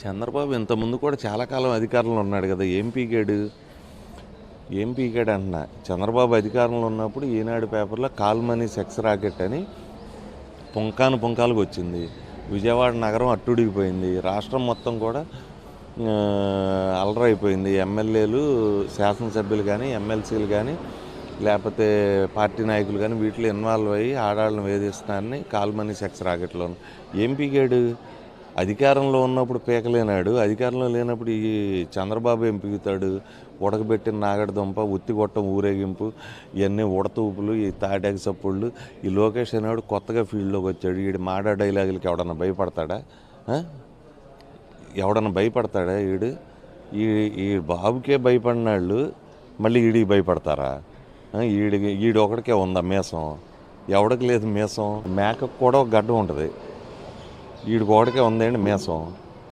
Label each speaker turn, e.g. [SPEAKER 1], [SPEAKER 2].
[SPEAKER 1] చంద్రబాబు ఇంతకుముందు కూడా చాలా కాలం అధికారంలో ఉన్నాడు కదా. ఏం పీకాడు అంటున్నా. చంద్రబాబు అధికారంలో ఉన్నప్పుడు ఈనాడు పేపర్లో కాల్ మనీ సెక్స్ రాకెట్ అని పుంకాలుగా వచ్చింది. విజయవాడ నగరం అట్టుడిగిపోయింది. రాష్ట్రం మొత్తం కూడా అలరైపోయింది. ఎమ్మెల్యేలు, శాసనసభ్యులు కానీ, ఎమ్మెల్సీలు కానీ, లేకపోతే పార్టీ నాయకులు కానీ వీటిలో ఇన్వాల్వ్ అయ్యి ఆడాళ్ళని వేధిస్తున్నారని కాల్ మనీ సెక్స్ రాకెట్లో ఏం పీకాడు. అధికారంలో ఉన్నప్పుడు పీకలేనాడు, అధికారంలో లేనప్పుడు ఈ చంద్రబాబు ఏం పీకుతాడు. ఉడకబెట్టిన నాగడదుంప, ఉత్తిగొట్టం ఊరేగింపు, ఇవన్నీ ఉడతూపులు, ఈ తాటాకి సప్పుళ్ళు. ఈ లోకేష్ అనేవాడు కొత్తగా ఫీల్డ్లోకి వచ్చాడు. వీడు మాడా డైలాగులకి ఎవడన్నా భయపడతాడా? వీడు ఈ బాబుకే భయపడినాళ్ళు మళ్ళీ వీడికి భయపడతారా? ఈడు ఒకడికే ఉందా మీసం? ఎవడికి లేదు మీసం. మేకకు కూడా ఒక గడ్డ ఉంటుంది, వీడికి ఒకడికే ఉందండి మీసం.